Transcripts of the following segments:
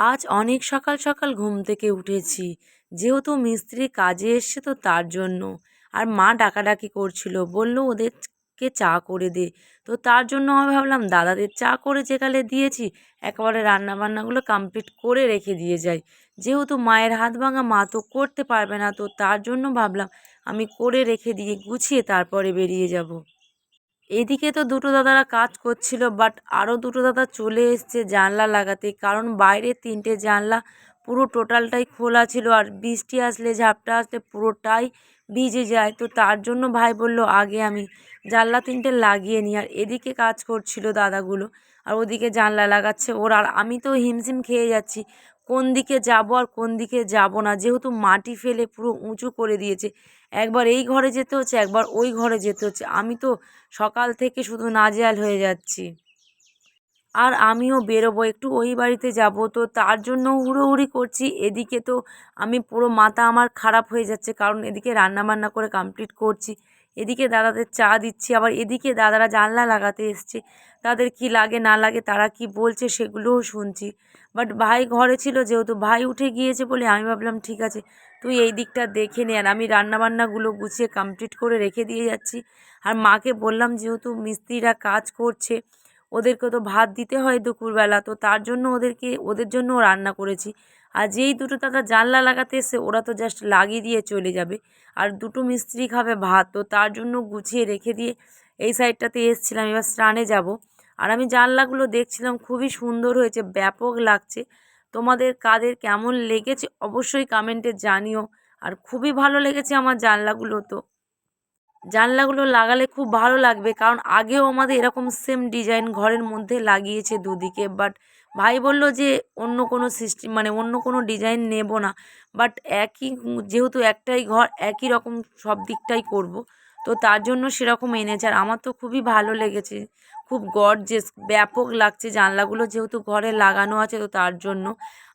আজ অনেক সকাল সকাল ঘুম থেকে উঠেছি, যেহেতু মিস্ত্রি কাজে এসছে তো তার জন্য। আর মা ডাকাডাকি করছিল, বলল ওদেরকে চা করে দে। তো তার জন্য আমি ভাবলাম দাদাদের চা করে যেকালে দিয়েছি, একেবারে রান্নাবান্নাগুলো কমপ্লিট করে রেখে দিয়ে যাই। যেহেতু মায়ের হাত ভাঙা, মা তো করতে পারবে না, তো তার জন্য ভাবলাম আমি করে রেখে দিয়ে গুছিয়ে তারপরে বেরিয়ে যাব। এদিকে তো দুটো দাদারা কাজ করছিল, বাট আরও দুটো দাদা চলে এসছে জানলা লাগাতে, কারণ বাইরে তিনটে জানলা পুরো টোটালটাই খোলা ছিল, আর বৃষ্টি আসলে ঝাপটা আসলে পুরোটাই ভিজে যায়। তো তার জন্য ভাই বলল আগে আমি জানলা তিনটে লাগিয়ে নিই। আর এদিকে কাজ করছিল দাদাগুলো, আর ওদিকে জানলা লাগাচ্ছে ওর। আর আমি তো হিমশিম খেয়ে যাচ্ছি কোন দিকে যাব আর কোন দিকে যাব না, যেহেতু মাটি ফেলে পুরো উঁচু করে দিয়েছে। একবার এই ঘরে যেতে হচ্ছে, একবার ওই ঘরে যেতে হচ্ছে। আমি তো সকাল থেকে শুধু নাজেহাল হয়ে যাচ্ছি। আর আমিও বেরোবো, একটু ওই বাড়িতে যাব, তো তার জন্য হুড়োহুড়ি করছি। এদিকে তো আমি পুরো মাথা আমার খারাপ হয়ে যাচ্ছে, কারণ এদিকে রান্নাবান্না করে কমপ্লিট করছি, এদিকে দাদাদের চা দিচ্ছি, আবার এদিকে দাদারা জানলা লাগাতে এসছে। তাদের কি লাগে না লাগে, তারা কি বলছে সেগুলোও শুনছি। বাট ভাই ঘরে ছিল, যেহেতু ভাই উঠে গিয়েছে বলে আমি ভাবলাম ঠিক আছে তুই এই দিকটা দেখে নে, আর আমি রান্নাবান্নাগুলো গুছিয়ে কমপ্লিট করে রেখে দিয়ে যাচ্ছি। আর মাকে বললাম যেহেতু মিস্ত্রিরা কাজ করছে, ওদেরকে তো ভাত দিতে হয় দুপুরবেলা, তো তার জন্য ওদের জন্যও রান্না করেছি। আর যেই দুটো দাদা জানলা লাগাতে এসে, ওরা তো জাস্ট লাগিয়ে দিয়ে চলে যাবে, আর দুটো মিস্ত্রি খাবে ভাত, তো তার জন্য গুছিয়ে রেখে দিয়ে এই সাইডটাতে এসছিলাম। এবার স্নানে যাব, আর আমি জানলাগুলো দেখছিলাম, খুবই সুন্দর হয়েছে, ব্যাপক লাগছে। তোমাদের কাদের কেমন লেগেছে অবশ্যই কমেন্টে জানিও। আর খুবই ভালো লেগেছে আমার জানলাগুলো। তো জানলাগুলো লাগালে খুব ভালো লাগবে, কারণ আগেও আমাদের এরকম সেম ডিজাইন ঘরের মধ্যে লাগিয়েছে দুদিকে। বাট ভাই বলল যে অন্য কোনো সিস্টেম, মানে অন্য কোনো ডিজাইন নেব না, বাট একই যেহেতু একটাই ঘর, একই রকম সব দিকটাই করব, তো তার জন্য সেরকম এনেছে। আর আমার তো খুবই ভালো লেগেছে, খুব গর্জিয়াস, ব্যাপক লাগছে জানলাগুলো, যেহেতু ঘরে লাগানো আছে, তো তার জন্য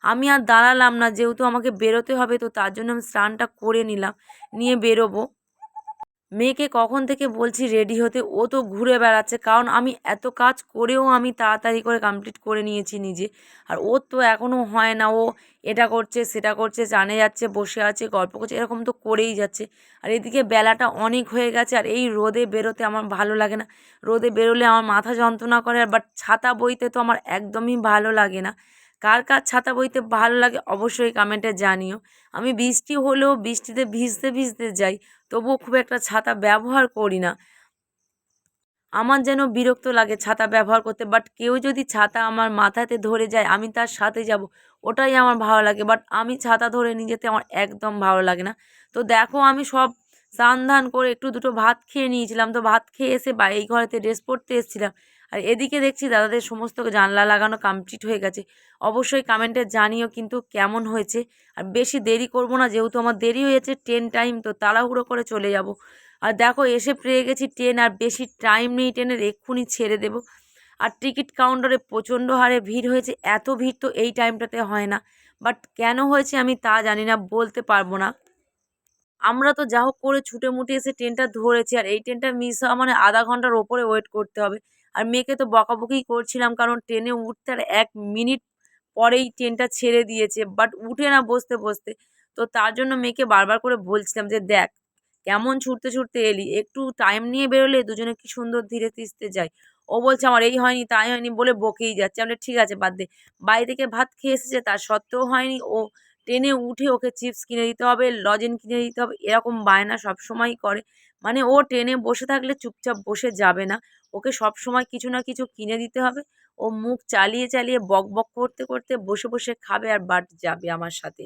আমি আর দাঁড়ালাম না, যেহেতু আমাকে বেরোতে হবে, তো তার জন্য আমি স্নানটা করে নিলাম, নিয়ে বেরোবো। মেয়েকে কখন থেকে বলছি রেডি হতে, ও তো ঘুরে বেড়াচ্ছে, কারণ আমি এত কাজ করেও আমি তাড়াতাড়ি করে কমপ্লিট করে নিয়েছি নিজে। আর ওর তো এখনও হয় না, ও এটা করছে সেটা করছে, চানে যাচ্ছে, বসে আছে, গল্প করছে, এরকম তো করেই যাচ্ছে। আর এদিকে বেলাটা অনেক হয়ে গেছে, আর এই রোদে বেরোতে আমার ভালো লাগে না। রোদে বেরোলে আমার মাথা যন্ত্রণা করে, আর বাট ছাতা বইতে তো আমার একদমই ভালো লাগে না। কার কার ছাতা বইতে ভালো লাগে অবশ্যই কমেন্টে জানিও। আমি বৃষ্টি হলেও বৃষ্টিতে ভিজতে ভিজতে যাই, তবুও খুব একটা ছাতা ব্যবহার করি না। আমার যেন বিরক্ত লাগে ছাতা ব্যবহার করতে, বাট কেউ যদি ছাতা আমার মাথাতে ধরে যায় আমি তার সাথে যাব, ওটাই আমার ভালো লাগে। বাট আমি ছাতা ধরে নিয়ে যেতে আমার একদম ভালো লাগে না। তো দেখো আমি সব স্নান ধান করে একটু দুটো ভাত খেয়ে নিয়েছিলাম, তো ভাত খেয়ে এসে এই ঘরেতে ড্রেস পরতে এসেছিলাম। আর এদিকে দেখছি দাদাদের সমস্ত জানলা লাগানো কমপ্লিট হয়ে গেছে। অবশ্যই কমেন্টে জানিও কিন্তু কেমন হয়েছে। আর বেশি দেরি করব না, যেহেতু আমার দেরি হয়েছে, ট্রেন টাইম, তো তাড়াহুড়ো করে চলে যাব। আর দেখো এসে পেয়ে গেছি ট্রেন, আর বেশি টাইম নেই ট্রেনের, এক্ষুনি ছেড়ে দেব। আর টিকিট কাউন্টারে প্রচণ্ড হারে ভিড় হয়েছে, এত ভিড় তো এই টাইমটাতে হয় না, বাট কেন হয়েছে আমি তা জানি না, বলতে পারবো না। আমরা তো যা হোক করে ছুটে মুটে এসে ট্রেনটা ধরেছি, আর এই ট্রেনটা মিস হওয়া মানে আধা ঘন্টার ওপরে ওয়েট করতে হবে। আর মেয়েকে তো বকাবকি করছিলাম, কারণ ট্রেনে উঠতে আর 1 মিনিট পরেই ট্রেনটা ছেড়ে দিয়েছে, বাট উঠে না বসতে বসতে। তো তার জন্য মেয়েকে বারবার করে বলছিলাম যে দেখ কেমন ছুটতে ছুটতে এলি, একটু টাইম নিয়ে বেরোলে দুজনে কি সুন্দর ধীরে তিস্তে যাই। ও বলছে আমার এই হয়নি তাই হয়নি বলে বকেই যাচ্ছে। আমরা ঠিক আছে বাদ দে, বাড়ি থেকে ভাত খেয়ে এসেছে তার সত্ত্বেও হয়নি, ও ট্রেনে উঠে ওকে চিপস কিনে দিতে হবে, লজেন কিনে দিতে হবে, এরকম বায়না সবসময়ই করে। মানে ও ট্রেনে বসে থাকলে চুপচাপ বসে যাবে না, ওকে সবসময় কিছু না কিছু কিনে দিতে হবে। ও মুখ চালিয়ে চালিয়ে বক বক করতে করতে বসে বসে খাবে আর বাট যাবে আমার সাথে।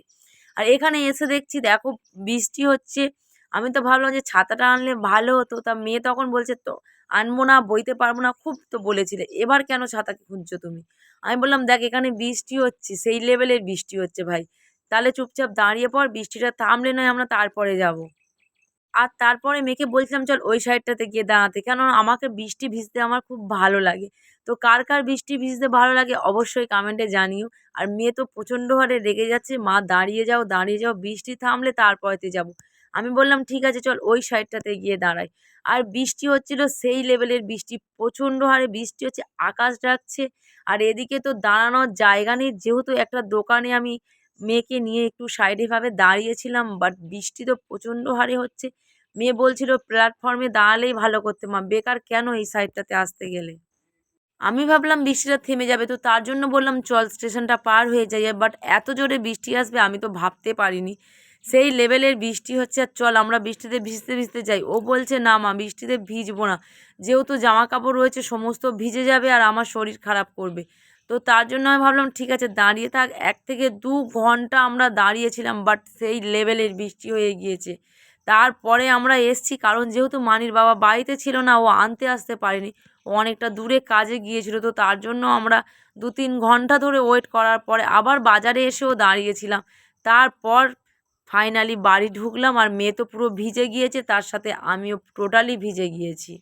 আর এখানে এসে দেখছি দেখো বৃষ্টি হচ্ছে। আমি তো ভাবলাম যে ছাতাটা আনলে ভালো হতো, তা মেয়ে তখন বলছে তো আনবো না, বইতে পারবো না, খুব তো বলেছিলে, এবার কেন ছাতা খুঁজছো তুমি? আমি বললাম দেখ এখানে বৃষ্টি হচ্ছে, সেই লেভেলের বৃষ্টি হচ্ছে ভাই, তাহলে চুপচাপ দাঁড়িয়ে পড়, বৃষ্টিটা থামলে নয় আমরা তারপরে যাব। আর তারপরে মেয়েকে বলছিলাম চল ওই সাইডটাতে গিয়ে দাঁড়াতে, কেননা আমাকে বৃষ্টি ভিজতে আমার খুব ভালো লাগে। তো কার কার বৃষ্টি ভিজতে ভালো লাগে অবশ্যই কমেন্টে জানিও। আর মেয়ে তো প্রচণ্ড হারে রেগে যাচ্ছে, মা দাঁড়িয়ে যাও দাঁড়িয়ে যাও, বৃষ্টি থামলে তারপরেতে যাব। আমি বললাম ঠিক আছে চল ওই সাইডটাতে গিয়ে দাঁড়াই। আর বৃষ্টি হচ্ছিল সেই লেভেলের বৃষ্টি, প্রচণ্ড হারে বৃষ্টি হচ্ছে, আকাশ ডাকছে। আর এদিকে তো দাঁড়ানোর জায়গা নেই, যেহেতু একটা দোকানে আমি মেয়েকে নিয়ে একটু সাইডেভাবে দাঁড়িয়েছিলাম, বাট বৃষ্টি তো প্রচণ্ড হারে হচ্ছে। মেয়ে বলছিল প্ল্যাটফর্মে দাঁড়ালেই ভালো করতে, মা বেকার কেন এই সাইডটাতে আসতে গেলে। আমি ভাবলাম বৃষ্টিটা থেমে যাবে, তো তার জন্য বললাম চল স্টেশনটা পার হয়ে যাই, বাট এত জোরে বৃষ্টি আসবে আমি তো ভাবতে পারিনি। সেই লেভেলের বৃষ্টি হচ্ছে, আর চল আমরা বৃষ্টিতে ভিজতে ভিজতে যাই। ও বলছে না মা বৃষ্টিতে ভিজবো না, যেহেতু জামা কাপড় রয়েছে সমস্ত ভিজে যাবে আর আমার শরীর খারাপ করবে। তো তার জন্য আমি ভাবলাম ঠিক আছে দাঁড়িয়ে থাক। 1 থেকে 2 ঘন্টা আমরা দাঁড়িয়েছিলাম, বাট সেই লেভেলের বৃষ্টি হয়ে গিয়েছে। তারপরে আমরা এসছি, কারণ যেহেতু মানির বাবা বাড়িতে ছিল না, ও আনতে আসতে পারেনি, ও অনেকটা দূরে কাজে গিয়েছিল। তো তার জন্য আমরা 2-3 ঘন্টা ধরে ওয়েট করার পরে আবার বাজারে এসেও দাঁড়িয়েছিলাম। তারপর ফাইনালি বাড়ি ঢুকলাম, আর মেয়ে তো পুরো ভিজে গিয়েছে, তার সাথে আমিও টোটালি ভিজে গিয়েছি।